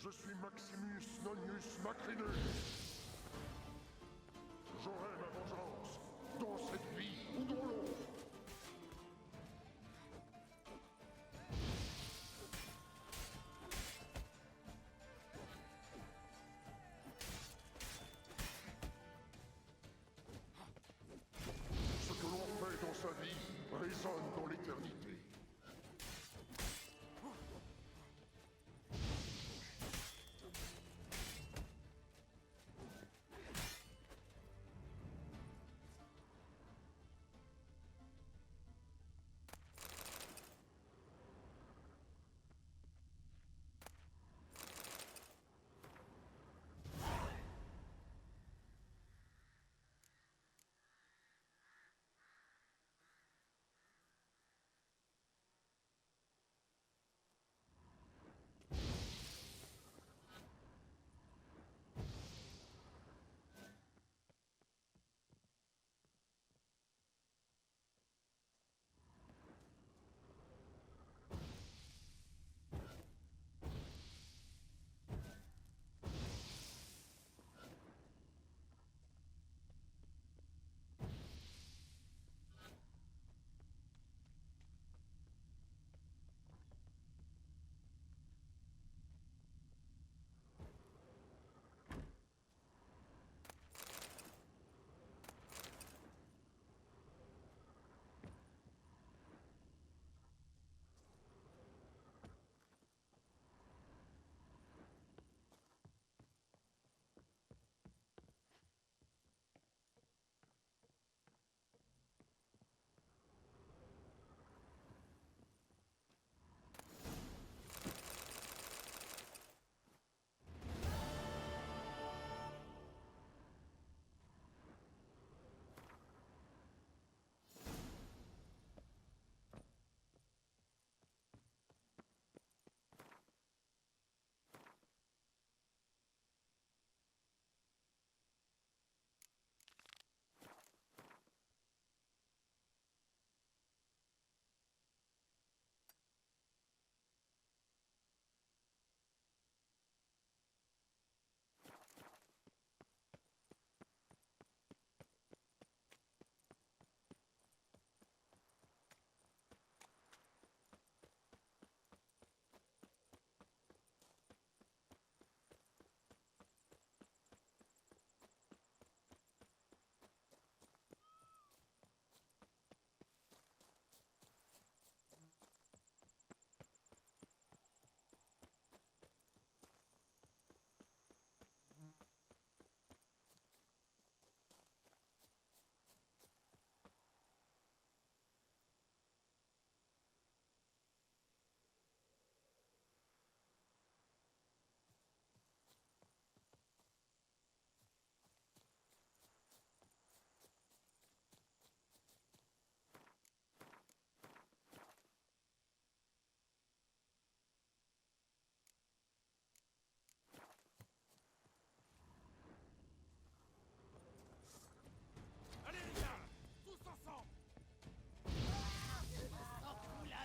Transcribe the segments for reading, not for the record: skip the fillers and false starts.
Je suis Maximus Nonius Macrinus. J'aurai ma vengeance, dans cette vie ou dans l'autre. Ce que l'on fait dans sa vie résonne dans l'éternité.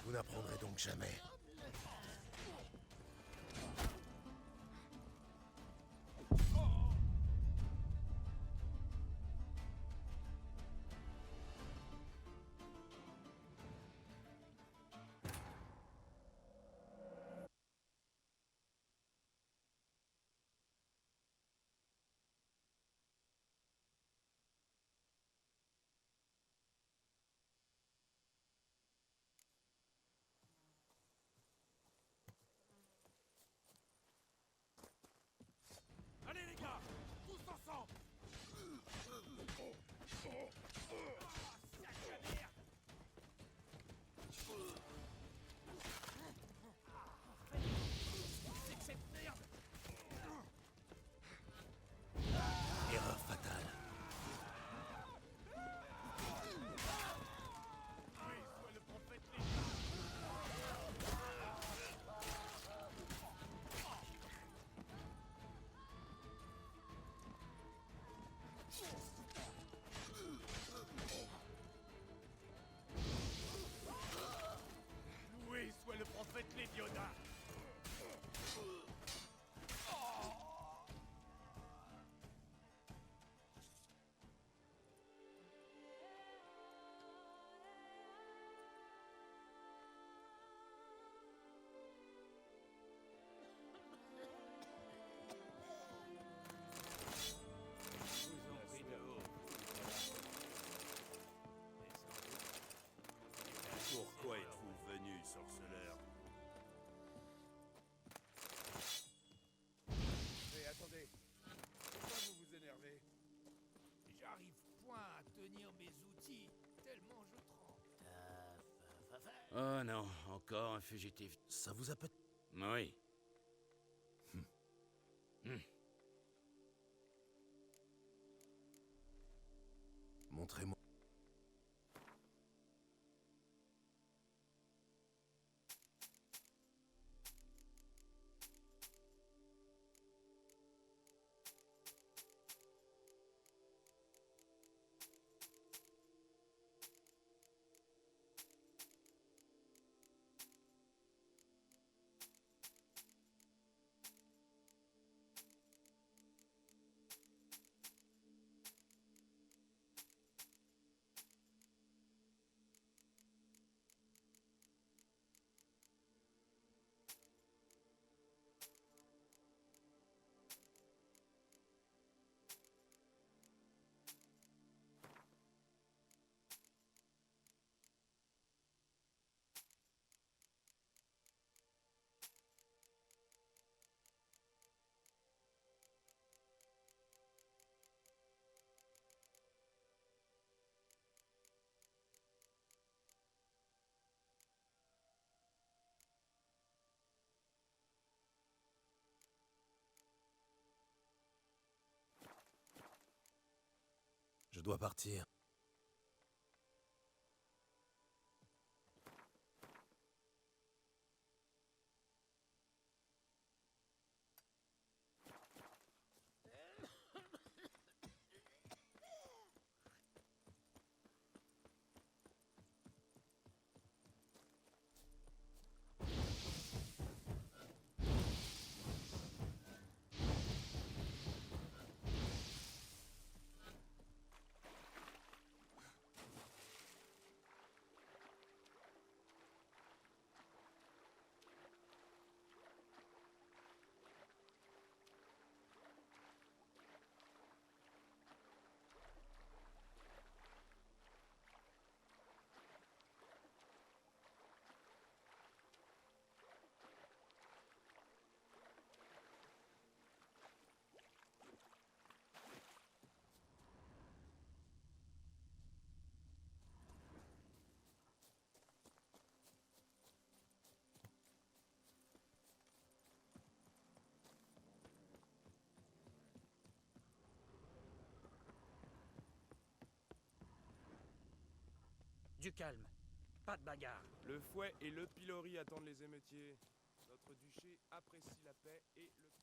Vous n'apprendrez donc jamais. tenir mes outils, tellement je tremble. Oh non, encore un fugitif. Ça vous a peut... Oui. Montrez-moi. Je dois partir. Du calme. Pas de bagarre. Le fouet et le pilori attendent les émeutiers. Notre duché apprécie la paix et le calme.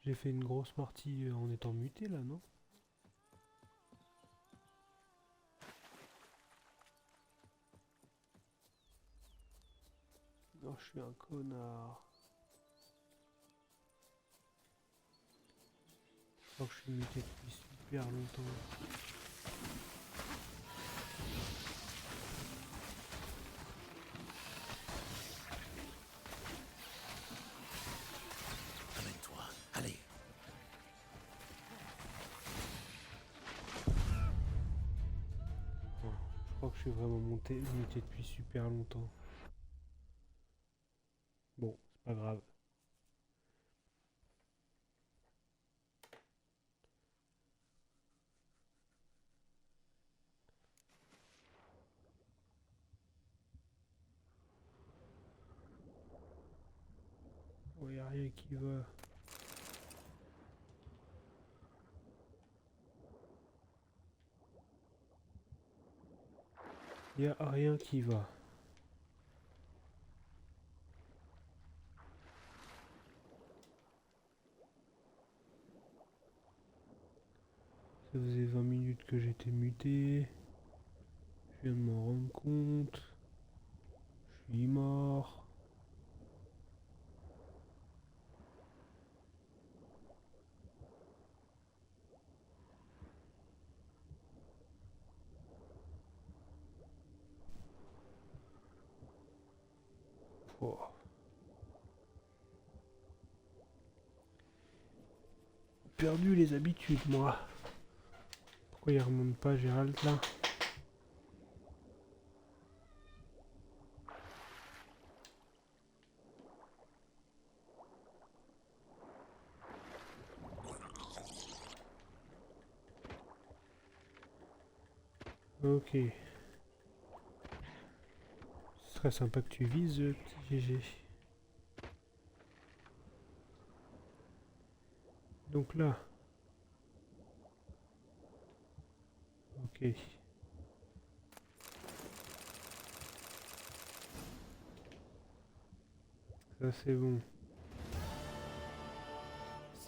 J'ai fait une grosse partie en étant muté là, non? Non, je suis un connard. Je crois que je suis muté depuis super longtemps. Amène-toi. Allez. Oh, je crois que je suis vraiment muté depuis super longtemps. Bon, c'est pas grave. Oh, y a rien qui va. Y a rien qui va. Ça faisait 20 minutes que j'étais muté. Je viens de m'en rendre compte. Je suis mort. Oh. Perdu les habitudes, moi. Pourquoi il remonte pas Gérald là? Ok. Ce serait sympa que tu vises, petit GG. Donc là. Ok. Ça c'est bon.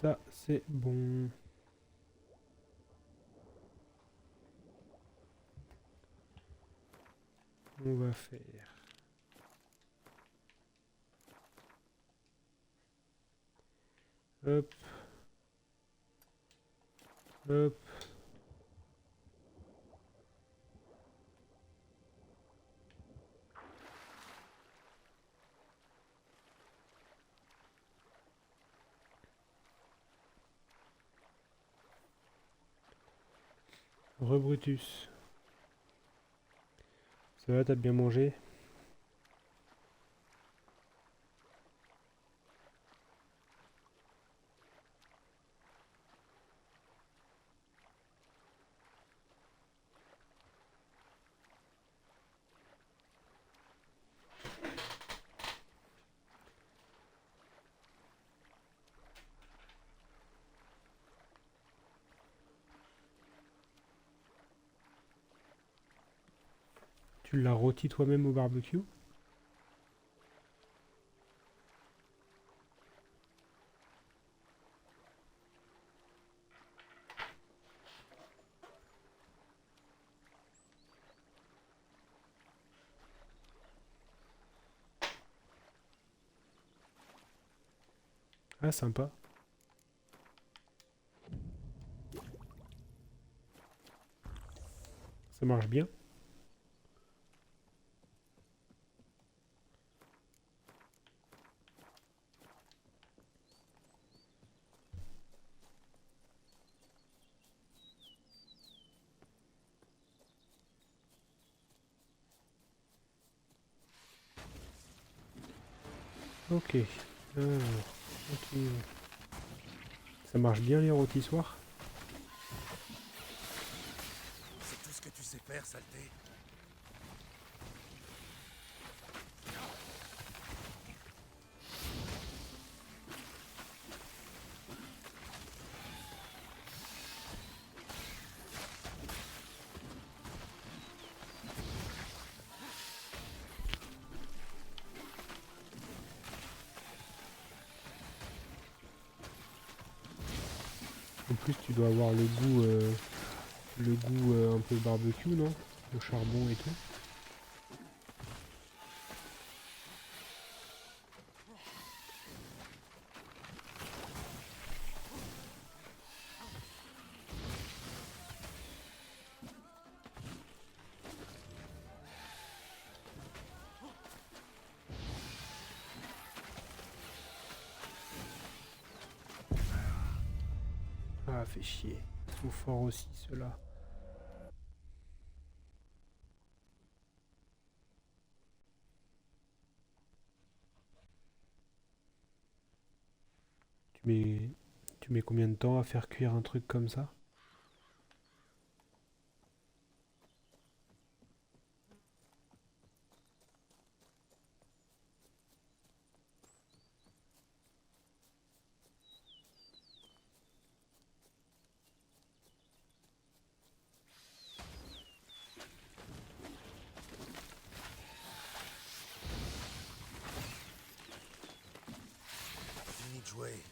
Ça c'est bon. On va faire. Hop. Hop. Rebrutus. Ça va, t'as bien mangé? Tu l'as rôti toi-même au barbecue? Ah, sympa. Ça marche bien. Ok. Alors, continuons. Ça marche bien les rôtissoirs? C'est tout ce que tu sais faire, saleté. plus, tu dois avoir le goût un peu barbecue, non? Le charbon et tout. Ah, fait chier. Ils sont forts aussi, ceux-là. Tu mets... Tu mets combien de temps à faire cuire un truc comme ça? Fini de jouer.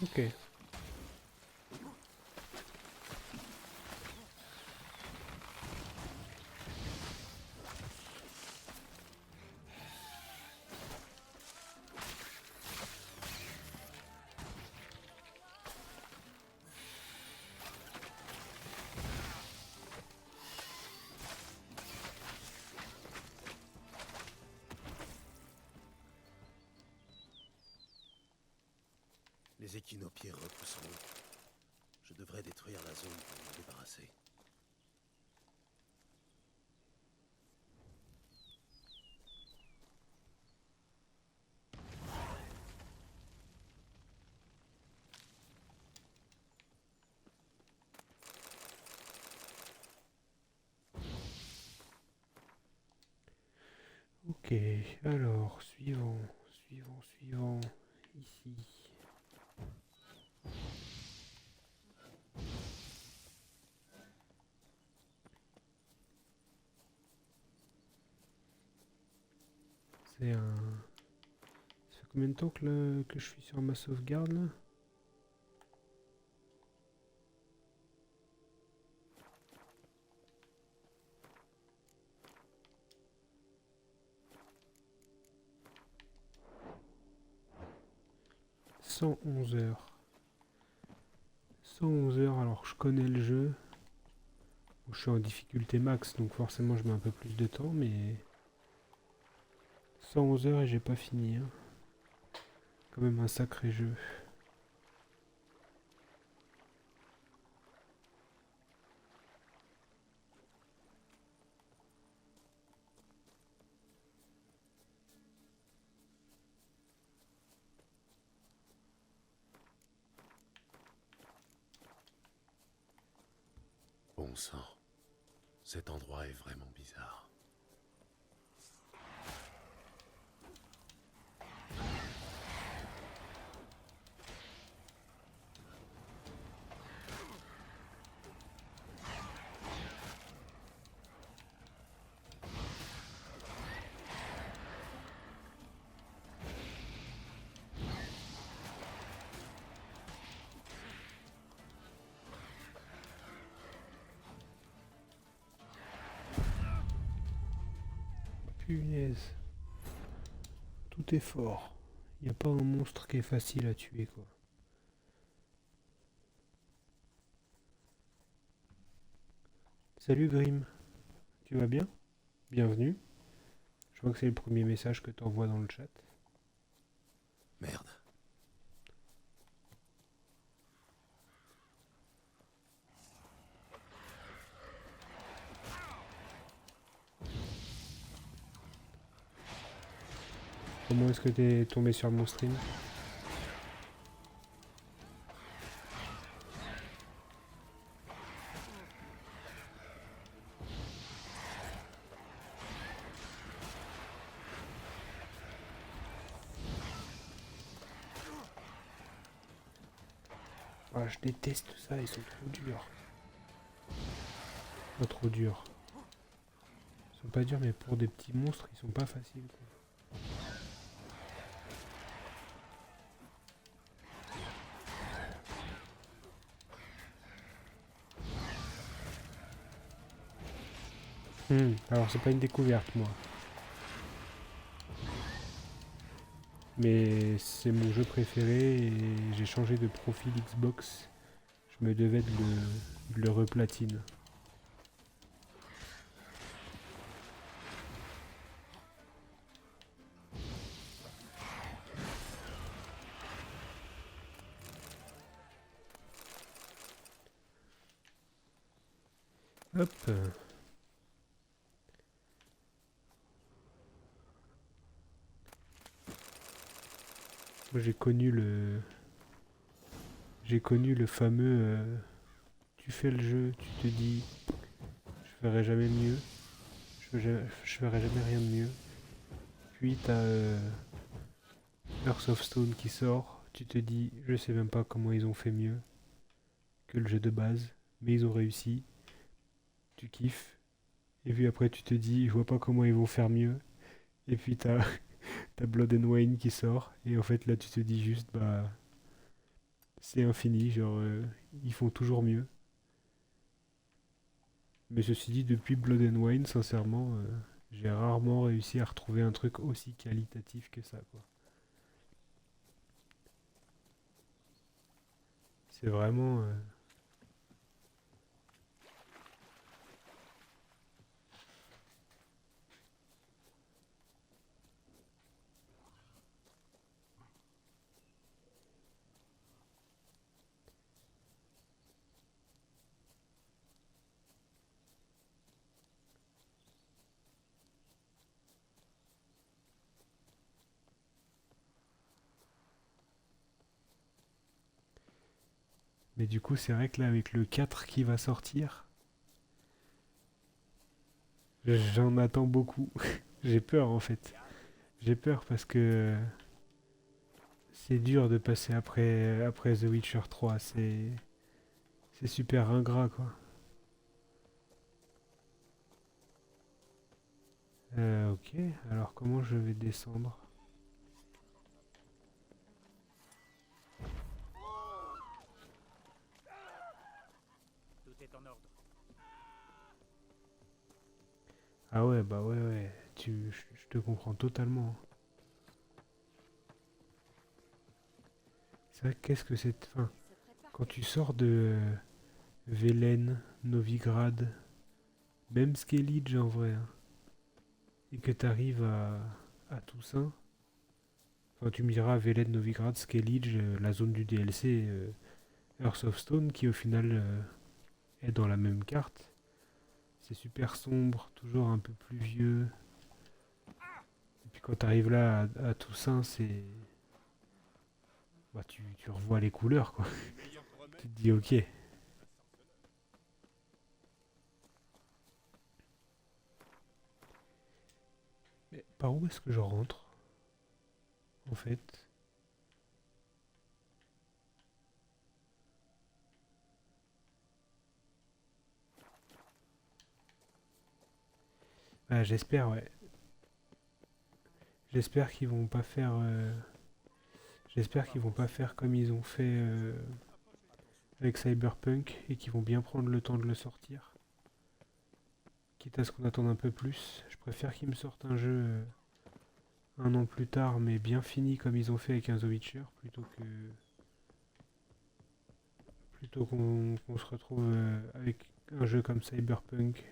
Ok. Les échinopiers repousseront. Je devrais détruire la zone pour m'en débarrasser. Ok, alors, suivant. Ici. C'est un... Ça fait combien de temps que je suis sur ma sauvegarde là? « 111 heures. 111 heures, alors je connais le jeu. Je suis en difficulté max, donc forcément je mets un peu plus de temps, mais... 111 heures et j'ai pas fini. Hein. Quand même un sacré jeu. Bon sang. Cet endroit est vraiment bizarre. Punaise. Tout est fort. Il n'y a pas un monstre qui est facile à tuer, quoi. Salut Grim. Tu vas bien? Bienvenue. Je vois que c'est le premier message que tu envoies dans le chat. Merde. Comment est-ce que t'es tombé sur mon stream? Ah, je déteste ça, ils sont trop durs. Pas trop durs. Ils sont pas durs, mais pour des petits monstres, ils sont pas faciles, quoi. Alors c'est pas une découverte, moi. Mais c'est mon jeu préféré et j'ai changé de profil Xbox. Je me devais de le replatine. Hop. Moi j'ai connu le fameux tu fais le jeu, tu te dis je ferai jamais mieux, je ferai jamais rien de mieux. Puis t'as Hearts of Stone qui sort, tu te dis je sais même pas comment ils ont fait mieux que le jeu de base, mais ils ont réussi, tu kiffes, et puis après tu te dis je vois pas comment ils vont faire mieux, et puis t'as t'as Blood and Wine qui sort, et en fait là tu te dis juste bah c'est infini, genre ils font toujours mieux. Mais ceci dit, depuis Blood and Wine, sincèrement, j'ai rarement réussi à retrouver un truc aussi qualitatif que ça, quoi. C'est vraiment... Mais du coup, c'est vrai que là, avec le 4 qui va sortir, j'en attends beaucoup. J'ai peur, en fait. J'ai peur parce que c'est dur de passer après The Witcher 3. C'est super ingrat, quoi. Ok, alors comment je vais descendre? Tout est en ordre. Ah ouais, bah ouais, ouais. Je te comprends totalement. C'est vrai, qu'est-ce que c'est... Enfin, quand tu sors de Velen, Novigrad, même Skellige en vrai, hein, et que t'arrives à Toussaint, enfin tu me diras Velen, Novigrad, Skellige, la zone du DLC, Hearth of Stone, qui au final est dans la même carte. C'est super sombre, toujours un peu pluvieux. Et puis quand t'arrives là à Toussaint, c'est... Bah, tu revois les couleurs, quoi. Tu te dis ok. Mais par où est-ce que je rentre, en fait? Ah, j'espère, ouais. J'espère qu'ils vont pas faire... J'espère qu'ils vont pas faire comme ils ont fait avec Cyberpunk et qu'ils vont bien prendre le temps de le sortir. Quitte à ce qu'on attende un peu plus. Je préfère qu'ils me sortent un jeu un an plus tard, mais bien fini comme ils ont fait avec un The Witcher, plutôt qu'on se retrouve avec un jeu comme Cyberpunk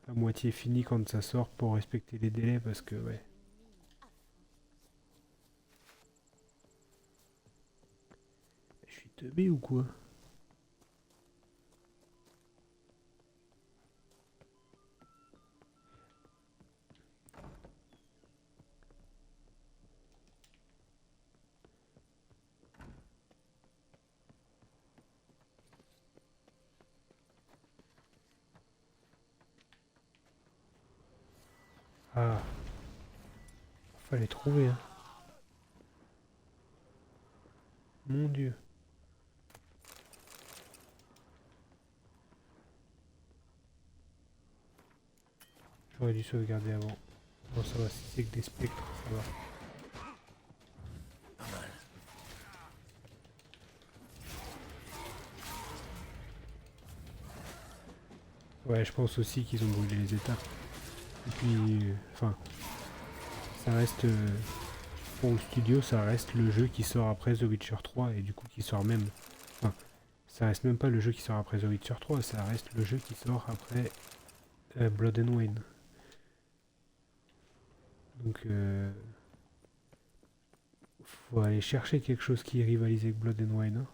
à moitié fini quand ça sort pour respecter les délais, parce que ouais. Je suis teubé ou quoi? Ah, fallait trouver, hein. Mon Dieu. J'aurais dû sauvegarder avant. Bon, ça va, si c'est que des spectres, ça va. Ouais, je pense aussi qu'ils ont brûlé les étapes. Et puis, enfin, ça reste... pour le studio, ça reste le jeu qui sort après The Witcher 3, et du coup qui sort même... Enfin, ça reste même pas le jeu qui sort après The Witcher 3, ça reste le jeu qui sort après Blood and Wine. Donc, faut aller chercher quelque chose qui rivalise avec Blood and Wine. Hein.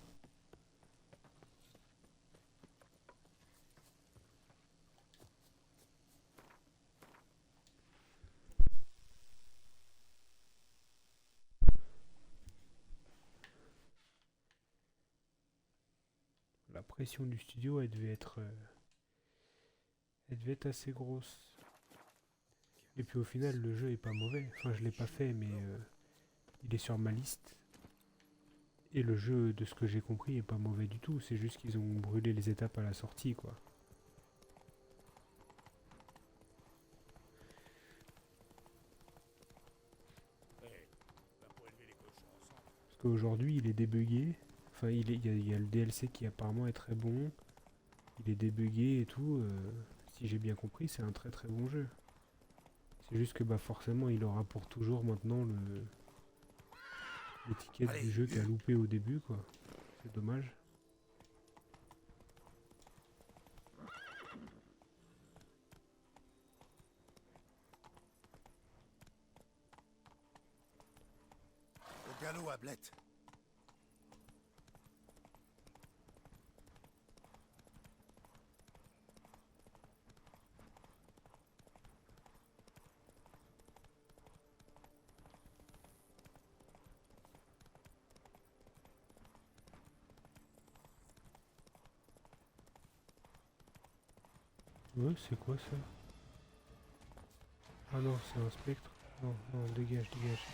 La pression du studio, elle devait être assez grosse. Et puis au final, le jeu est pas mauvais. Enfin, je l'ai pas fait, mais il est sur ma liste. Et le jeu, de ce que j'ai compris, est pas mauvais du tout. C'est juste qu'ils ont brûlé les étapes à la sortie, quoi. Parce qu'aujourd'hui, il est débugué. Enfin, il y a le DLC qui apparemment est très bon. Il est débugué et tout. Si j'ai bien compris, c'est un très très bon jeu. C'est juste que bah forcément, il aura pour toujours maintenant l'étiquette du jeu qu'a loupé au début, quoi. C'est dommage. Au galop, Ablette. Ouais, c'est quoi ça? Ah non, c'est un spectre. Non, non, dégage, dégage.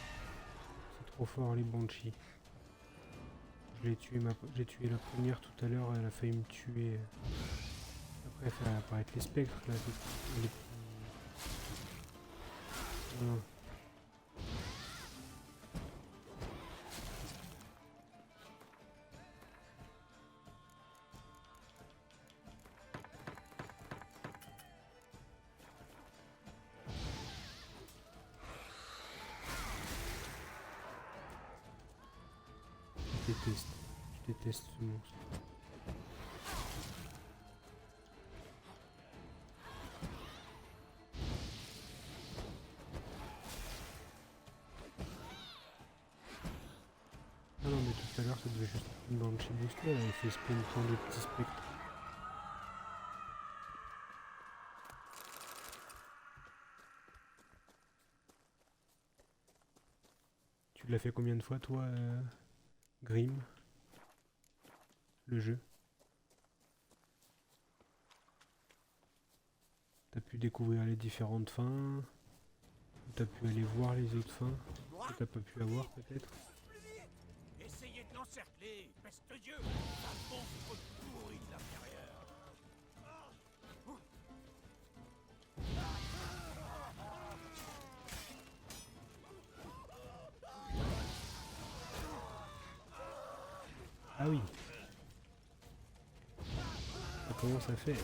C'est trop fort les Banshees. J'ai tué la première tout à l'heure, elle a failli me tuer. Après, ça va apparaître les spectres là. Les petits... Non. Je déteste ce monstre. Ah non mais tout à l'heure ça devait juste une bande chez Booster, elle fait spawn plein de petits spectres. Tu l'as fait combien de fois toi Grim? Le jeu? T'as pu découvrir les différentes fins? T'as pu aller voir les autres fins que t'as pas pu avoir peut-être? Essayez de l'encercler, peste de Dieu! Un monstre pourri de l'intérieur! Ah oui. Ça commence à faire.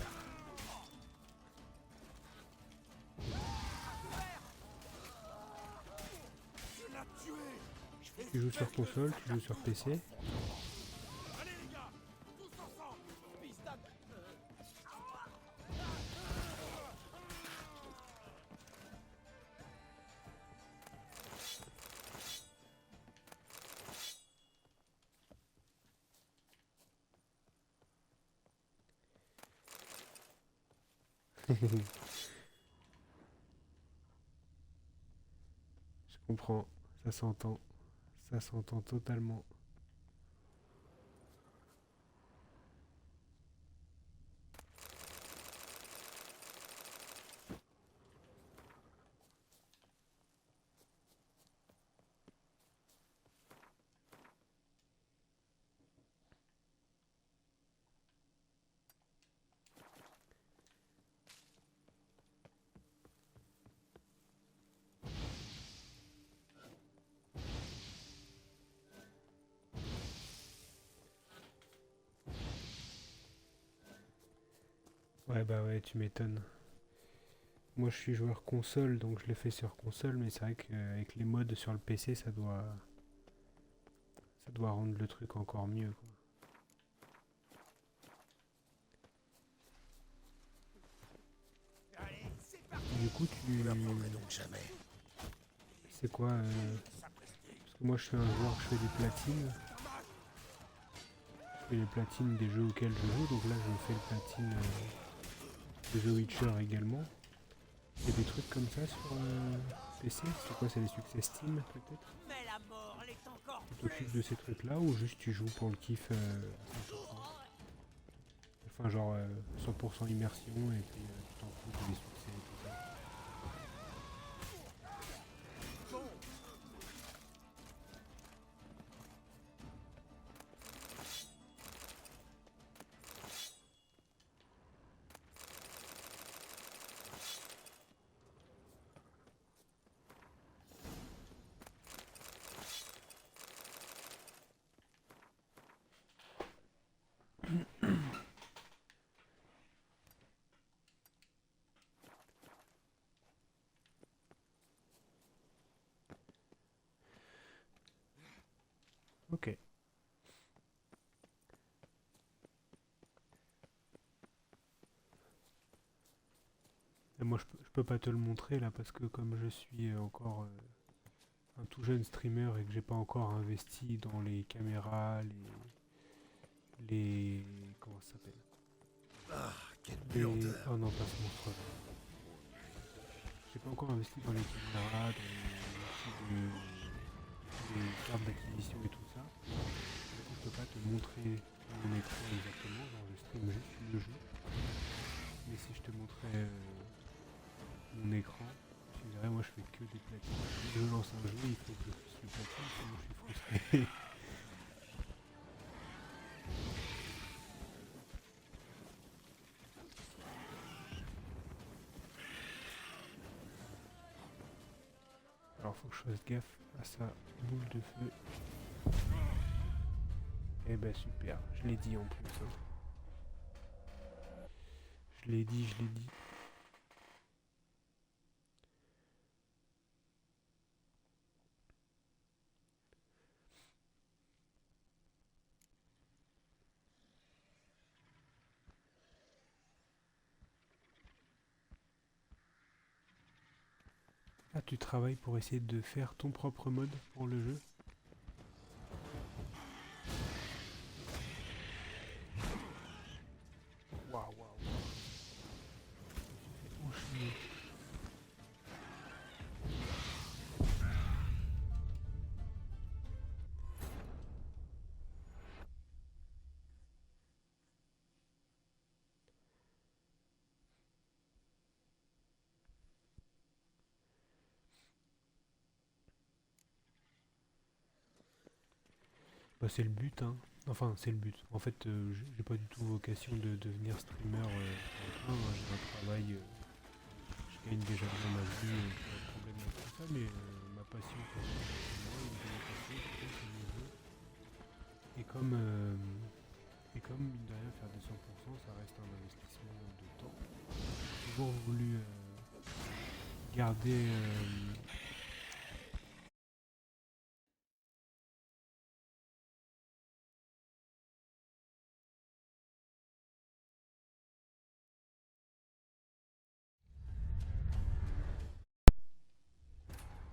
Tu joues sur console, tu joues sur PC. Allez les gars, tous ensemble! Pistak! Je comprends, ça s'entend. Ça s'entend totalement. Ouais, bah ouais, tu m'étonnes. Moi, je suis joueur console, donc je l'ai fait sur console, mais c'est vrai qu'avec les mods sur le PC, ça doit rendre le truc encore mieux, quoi. Allez, c'est parti. Du coup, Vous l'apprendrez donc jamais. c'est quoi parce que moi, je suis un joueur, je fais des platines. Je fais les platines des jeux auxquels je joue, donc là, je fais le platine de The Witcher également. Il y a des trucs comme ça sur PC? C'est quoi, c'est les succès Steam, peut-être? Mais la mort l'est encore Tu plus. t'occupes de ces trucs-là ou juste tu joues pour le kiff à 100%? Enfin, genre 100% immersion et puis tu t'en fous des succès et tout ça. Ok. Et moi, je peux pas te le montrer là parce que comme je suis encore un tout jeune streamer et que j'ai pas encore investi dans les caméras, les comment ça s'appelle? Ah, quelle Les... puanteur. Oh non, pas ce monstre. J'ai pas encore investi dans les caméras, les cartes d'acquisition et tout ça. Du coup, je peux pas te montrer mon écran exactement, genre je stream juste le jeu. Mais si je te montrais mon écran, tu dirais moi je fais que des platines. Si je lance un jeu, il faut que je fasse le platine, sinon je suis frustré. Alors faut que je fasse gaffe à sa boule de feu. Eh ben super, je l'ai dit en plus. Hein. Je l'ai dit, je l'ai dit. Ah, tu travailles pour essayer de faire ton propre mode pour le jeu? Waouh, waouh. Enchaîné. Bah, c'est le but, hein. Enfin, c'est le but. En fait, j'ai pas du tout vocation de devenir streamer en plein, hein. J'ai un travail, je gagne déjà bien ma vie, pas de problème avec tout ça, mais ma passion, pour moi, une de mes passions, c'est le jeu. Et comme, mine de rien, faire des 100%, ça reste un investissement de temps. J'ai toujours voulu garder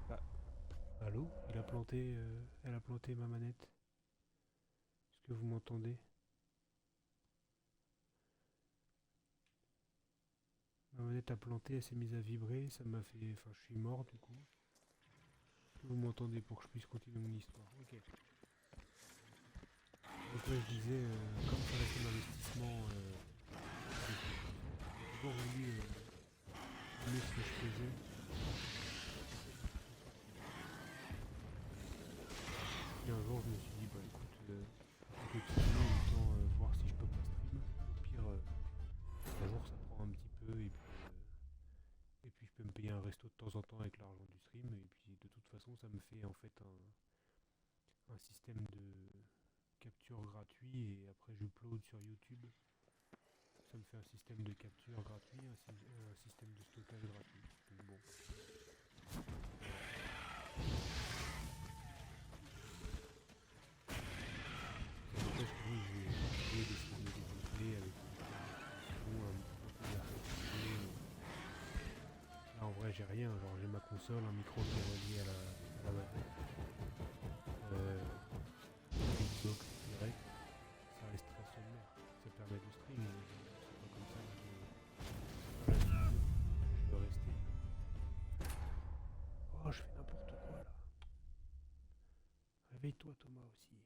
ah, allô? Elle a planté ma manette. Est-ce que vous m'entendez? Ma manette a planté, elle s'est mise à vibrer, ça m'a fait... Enfin, je suis mort du coup. Est-ce que vous m'entendez pour que je puisse continuer mon histoire? Ok. Donc ouais, je disais, comme ça reste un investissement, j'ai toujours voulu aimer ce que je faisais. Et un jour, je me suis dit, bah écoute, plutôt que de streamer, autant voir si je peux pas stream. Au pire, un jour ça prend un petit peu et puis je peux me payer un resto de temps en temps avec l'argent du stream. Et puis de toute façon, ça me fait en fait un système de capture gratuit et après j'upload sur YouTube. ça me fait un système de capture gratuit, un système de stockage gratuit. Donc bon. Ça n'empêche que oui, je vais essayer de développer avec un peu d'arrêt. Là en vrai j'ai rien, genre j'ai ma console, un micro qui est relié à la manette. Xbox direct, ça reste très sommaire. Ça permet du stream, mais c'est pas comme ça que je veux rester. Oh, je fais n'importe quoi là. Réveille-toi Thomas aussi.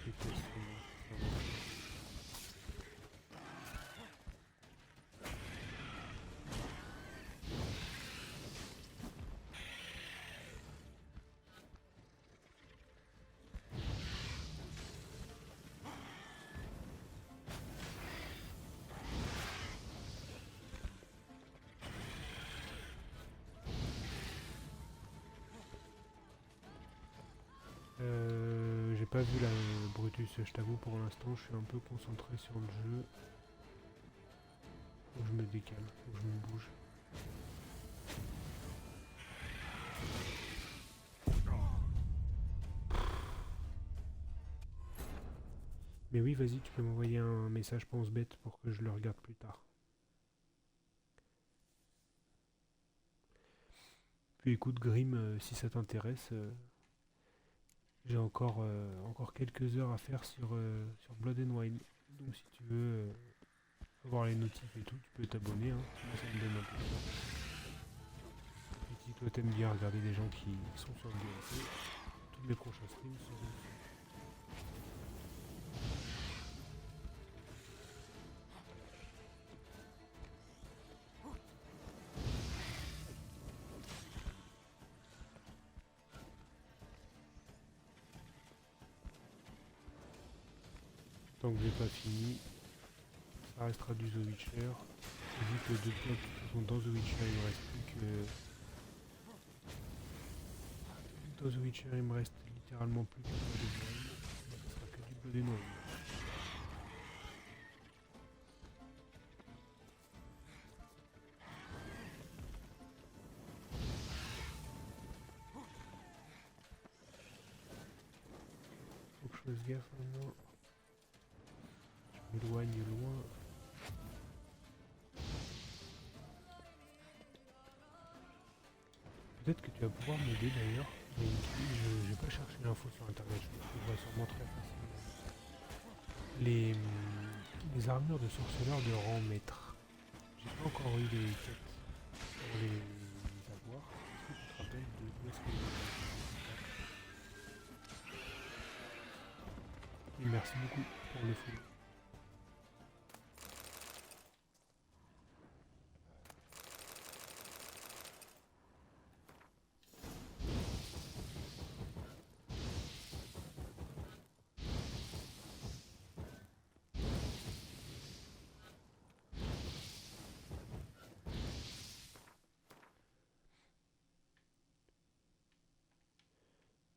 Déteste ce mot. J'ai pas vu la Brutus, je t'avoue pour l'instant, je suis un peu concentré sur le jeu. Faut que je me décale, faut que je me bouge. Mais oui, vas-y, tu peux m'envoyer un message pense bête pour que je le regarde plus tard. Puis écoute Grim, si ça t'intéresse, j'ai encore quelques heures à faire sur Blood and Wine. Donc si tu veux voir les notifs et tout, tu peux t'abonner. Hein. Moi, ça me donne un peu de temps. Et si toi t'aimes bien regarder des gens qui sont sur le DLC, tous mes prochains streams seront dessus. Tant que j'ai pas fini, ça restera du The Witcher. Vu que depuis qui sont dans The Witcher, il me reste plus que... Dans The Witcher, il me reste littéralement plus que Blood and Wine. Ça sera que du Blood and Wine. Faut que je fasse gaffe maintenant. Je m'éloigne loin. Peut-être que tu vas pouvoir m'aider d'ailleurs. Mais j'ai pas cherché l'info sur internet, je le trouverai sûrement très facilement. Les armures de sorceleur de rang maître. J'ai pas encore eu les quêtes pour les avoir. Est-ce que tu te rappelles de où est-ce que Et merci beaucoup pour le follow.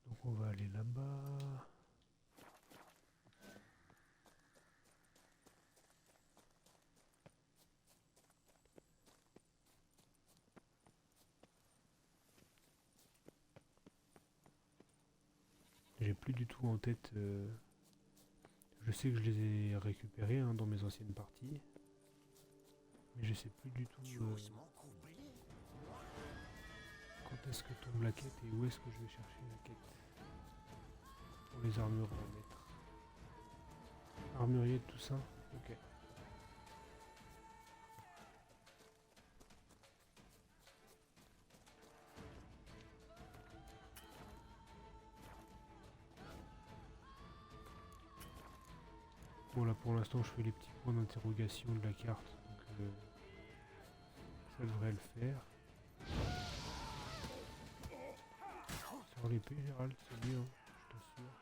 Donc on va aller là-bas. J'ai plus du tout en tête. Je sais que je les ai récupérés hein, dans mes anciennes parties. Mais je sais plus du tout quand est-ce que tombe la quête et où est-ce que je vais chercher la quête. Pour les armures à mettre. Armurier de tout ça. Ok. Bon là pour l'instant je fais les petits points d'interrogation de la carte. Donc ça devrait le faire. Sur l'épée Gérald, c'est bien, je t'assure.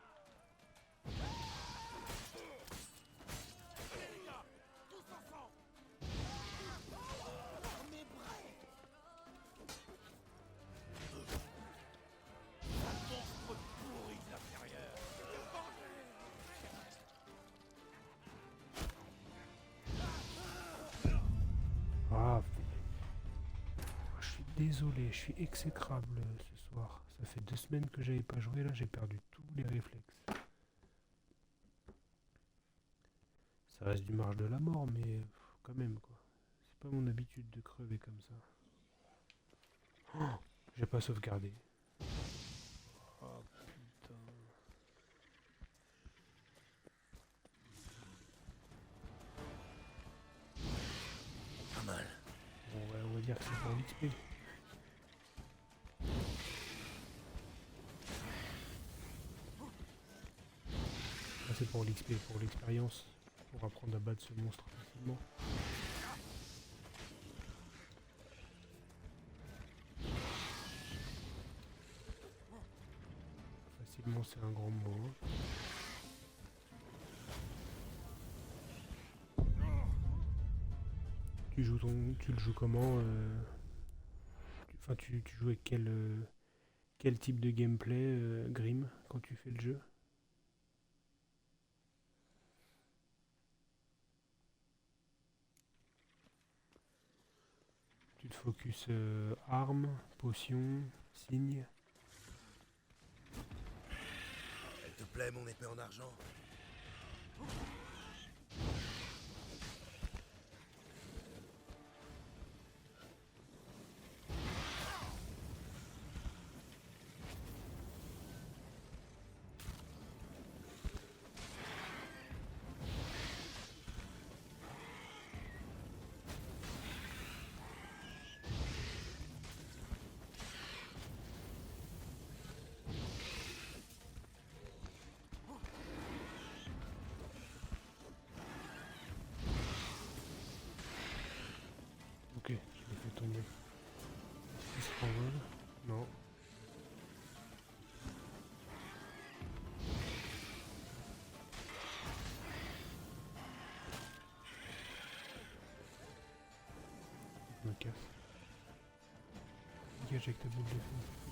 désolé, je suis exécrable ce soir. Ça fait 2 semaines que j'avais pas joué, là j'ai perdu tous les réflexes. Ça reste du marge de la mort, mais quand même quoi. C'est pas mon habitude de crever comme ça. Oh, j'ai pas sauvegardé. Oh putain. Pas mal. Bon, ouais, on va dire que c'est pour l'XP. Là, c'est pour l'XP, pour l'expérience, pour apprendre à battre ce monstre facilement. Facilement, c'est un grand mot. Hein. Tu le joues comment Enfin, tu joues avec quel type de gameplay, Grim, quand tu fais le jeu? Tu te focus armes, potions, signes. Elle te plaît, mon épée en argent? Ok, je l'ai fait tomber. Il se renvole? Non. Je me casse. Dégage avec ta boule de feu.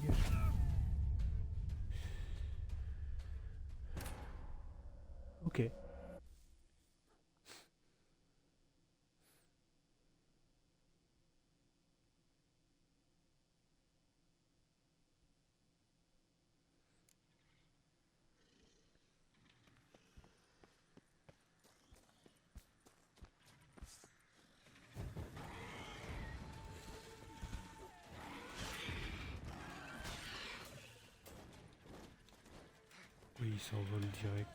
Dégage. Ok. Oui, il s'envole direct.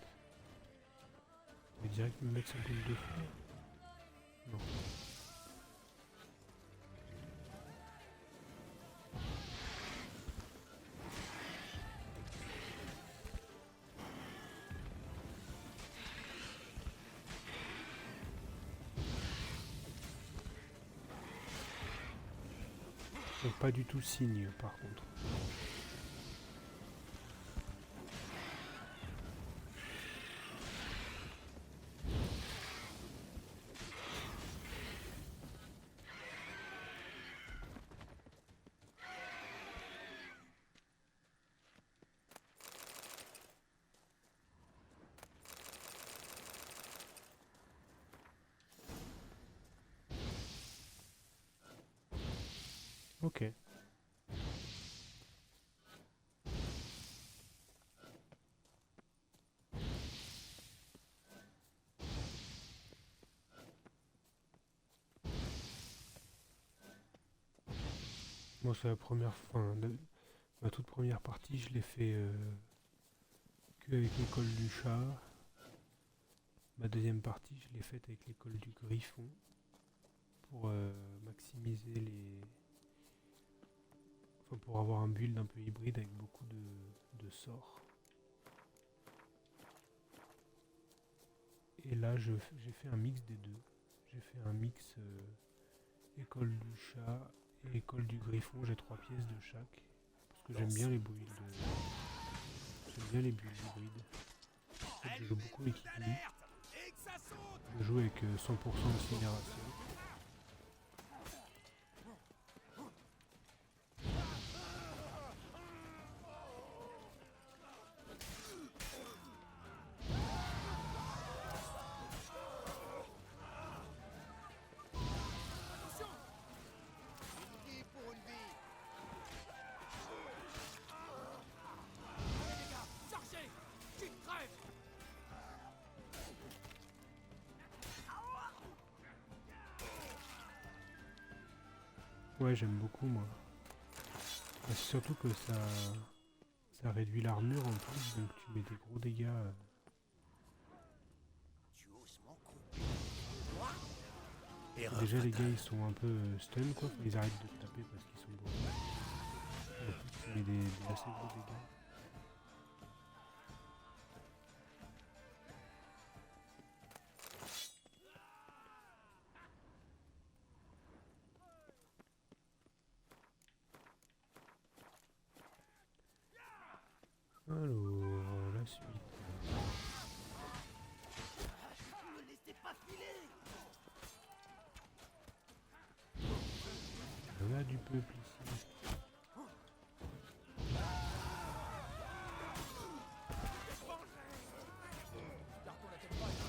Il va direct me mettre sa boule de feu. Non. Donc pas du tout signe par contre. Ok. Moi c'est la première fois, ma toute première partie, je l'ai fait que avec l'école du chat. Ma deuxième partie, je l'ai faite avec l'école du griffon pour maximiser les... Enfin pour avoir un build un peu hybride avec beaucoup de sorts. Et là j'ai fait un mix des deux. J'ai fait un mix école du chat et école du griffon, j'ai 3 pièces de chaque. Parce que j'aime bien les builds. J'aime bien les builds hybrides. En fait, je joue beaucoup avec Ikili. Je joue avec 100% d'incinération. Ouais, j'aime beaucoup moi. C'est surtout que ça réduit l'armure en plus, donc tu mets des gros dégâts. Tu oses m'encrouper. Moi? Erreur Déjà les gars fatale. ils sont un peu stun quoi, ils arrêtent de te taper parce qu'ils sont beaux. En plus tu mets des assez gros dégâts. Alors, la suite. Ne me laissez pas filer. Il y en a du peuple ici.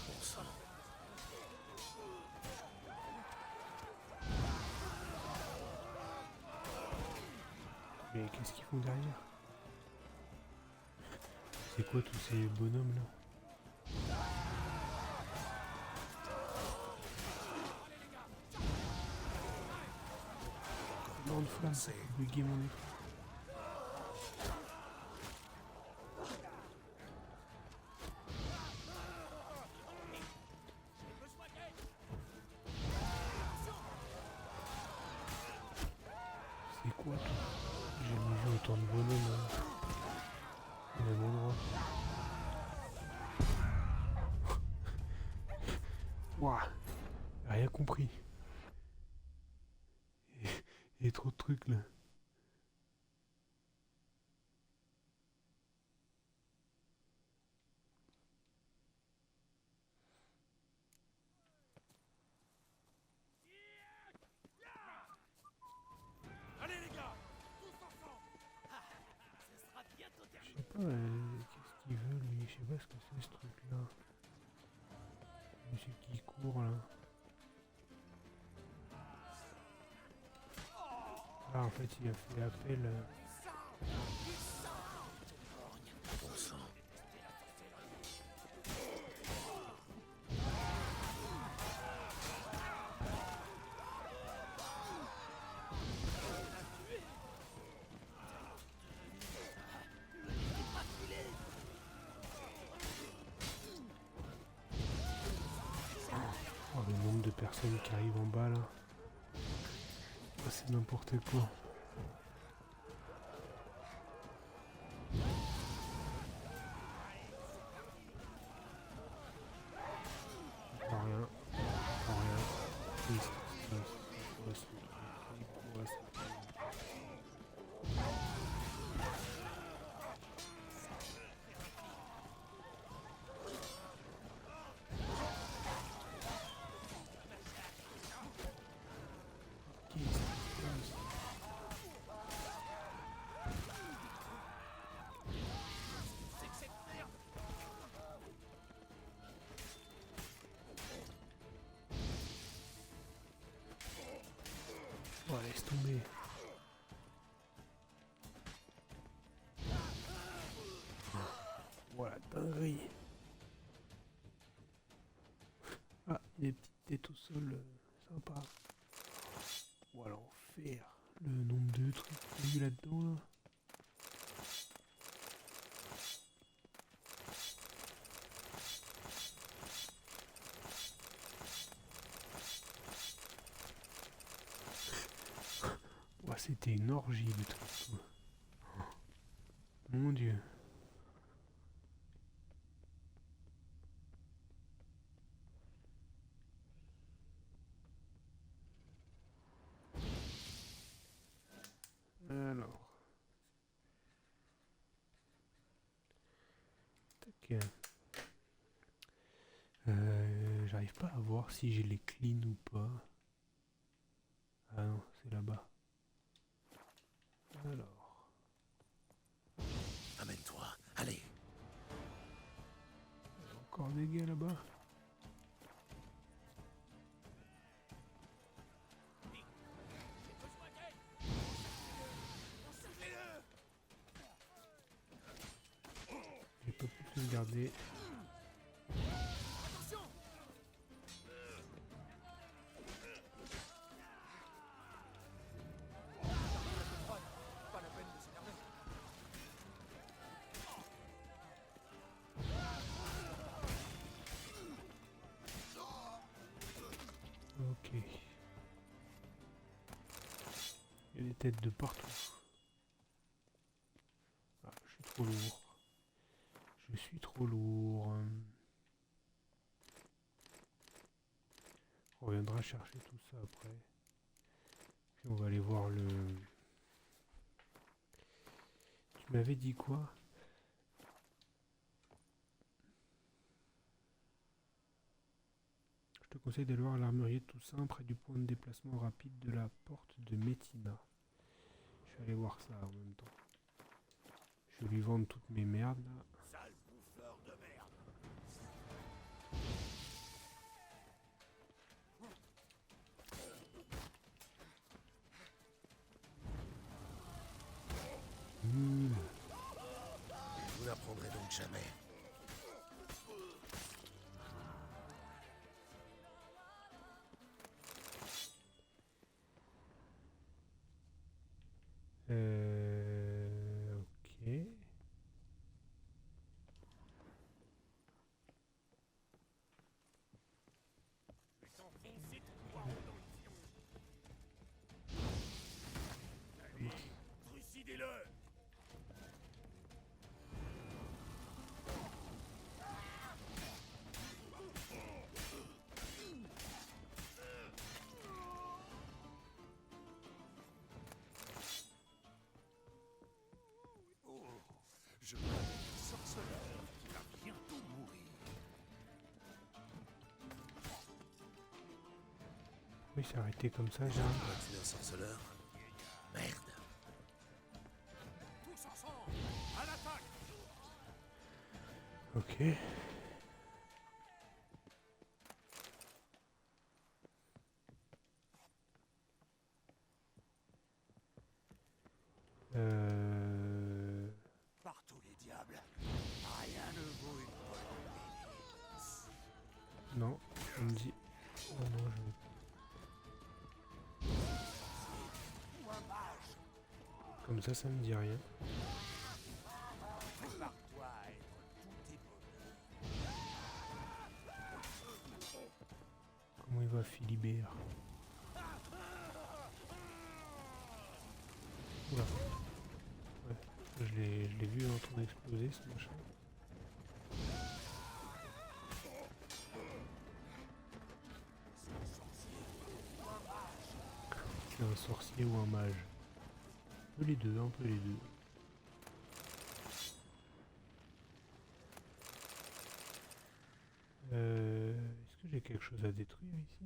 Bon sang. Mais qu'est-ce qu'ils font derrière? C'est quoi tous ces bonhommes là? Grande flamme, C'est- bugger mon écran. C'est quoi tout? J'ai jamais vu autant de bonhommes au même endroit. Ouah, rien compris. Il y a trop de trucs là. Allez les gars, tous ensemble. Ah, ce sera bientôt Je terminé. sais pas, qu'est-ce qu'il veut lui? Je sais pas ce que c'est ce truc là. Monsieur qui court là. Ah en fait il a fait appel. Bon sang. Oh, le nombre de personnes qui arrivent en bas là. Ah, c'est n'importe quoi. Encore rien. Encore rien. Qu'est-ce qui se passe? C'est quoi ce truc? C'est quoi ce truc? Qu'est-ce qui se passe? Oh, laisse tomber. Voilà, dinguerie. Ah, des petites têtes au sol, sympa. Oh, l'enfer. Le nombre de trucs qu'il y a eu là-dedans, là. Ouais, c'était une orgie de trucs, quoi. Mon Dieu. Alors. Tac. J'arrive pas à voir si j'ai les clean ou pas. Ah non, c'est là-bas. Alors. Amène-toi. Allez. Encore des gars là-bas. J'ai pas pu sauvegarder. têtes de partout. Ah, je suis trop lourd. Je suis trop lourd. On reviendra chercher tout ça après. Puis on va aller voir le... Tu m'avais dit quoi? Je te conseille d'aller voir l'armurier de Toussaint près du point de déplacement rapide de la porte de Métina. Je vais aller voir ça en même temps. Je vais lui vendre toutes mes merdes là. Sale bouffeur de merde. Nul. Vous n'apprendrez donc jamais. Ok. Trucidez-le. Je connais un sorceleur qui va bientôt mourir. Oui, c'est arrêté comme ça, j'ai Tu es un sorceleur? Merde. Tous ensemble. À l'attaque. Ok. Par tous les diables. Rien ne vaut une bonne milice. Non, on me dit... Oh non, je vais... Ou un mage. Comme ça me dit rien. Prépare-toi à être tout tes bonheurs. Comment il va, Philibert? Oula. Ouais, je l'ai vu en train d'exploser ce machin. C'est un sorcier ou un mage? Un peu les deux, un peu les deux. Est-ce que j'ai quelque chose à détruire ici?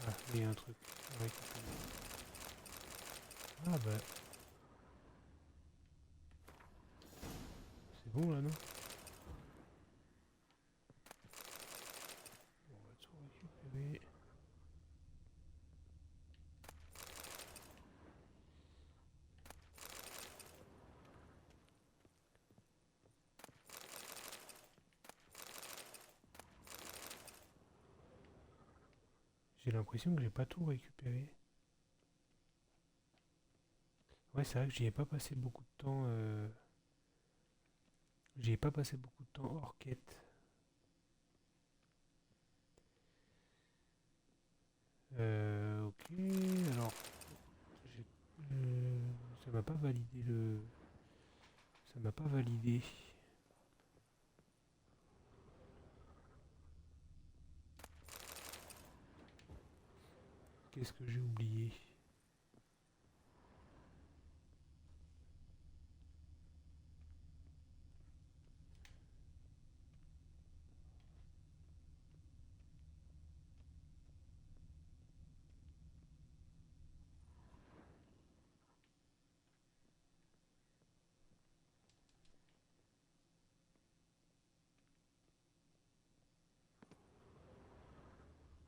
Ah, il y a un truc à récupérer. Ah bah... C'est bon là, non? On va tout récupérer. J'ai l'impression que j'ai pas tout récupéré. Ouais, c'est vrai que j'y ai pas passé beaucoup de temps. J'y ai pas passé beaucoup de temps hors quête. Ok, alors j'ai- ça m'a pas validé le. Ça m'a pas validé. Qu'est-ce que j'ai oublié?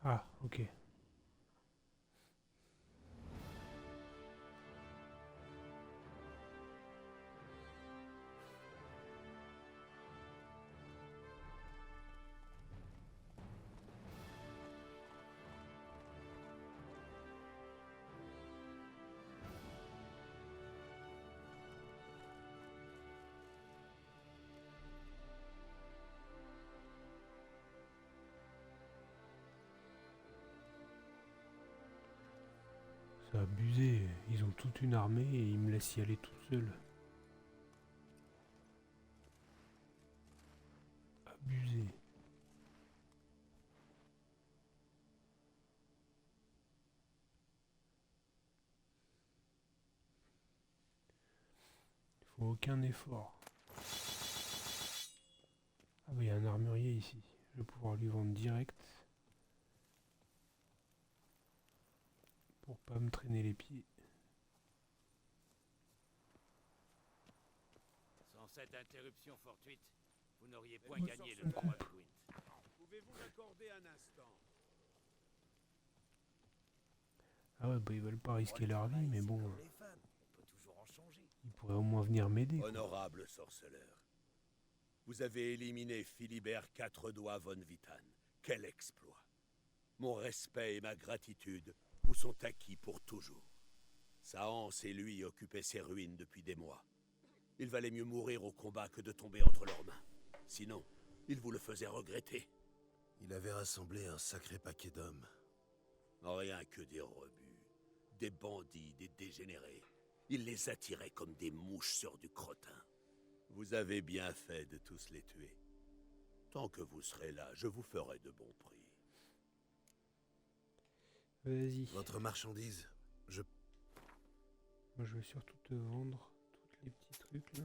Ah, ok. C'est abusé. Ils ont toute une armée et ils me laissent y aller tout seul. Abusé. Il faut aucun effort. Ah bah il y a un armurier ici. Je vais pouvoir lui vendre direct. Pour pas me traîner les pieds. Sans cette interruption fortuite, vous n'auriez point gagné le tournoi de Gwent. Pouvez-vous m'accorder un instant? Ah ouais bah ils veulent pas risquer leur vie mais bon. Comme les femmes, on peut toujours en changer. Ils pourraient au moins venir m'aider. Quoi. Honorable sorceleur. Vous avez éliminé Philibert Quatre-Doigts von Witan. Quel exploit! Mon respect et ma gratitude vous sont acquis pour toujours. Sa Hanse et lui occupaient ces ruines depuis des mois. Il valait mieux mourir au combat que de tomber entre leurs mains. Sinon, il vous le faisait regretter. Il avait rassemblé un sacré paquet d'hommes. Rien que des rebuts, des bandits, des dégénérés. Il les attirait comme des mouches sur du crottin. Vous avez bien fait de tous les tuer. Tant que vous serez là, je vous ferai de bons prix. Vas-y. Votre marchandise, Moi je vais surtout te vendre tous les petits trucs là.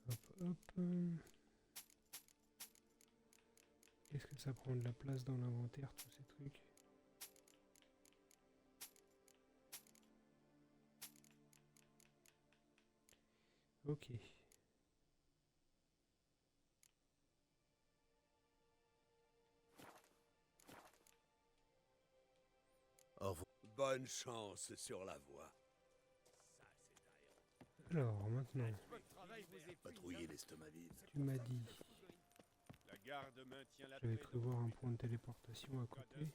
Hop hop. Qu'est-ce que ça prend de la place dans l'inventaire, tous ces trucs? Ok. au revoir. Bonne chance sur la voie. Alors maintenant, Patrouiller l'estomac vide. tu m'as dit La garde maintient la j'avais paix prévoir un point de téléportation à côté.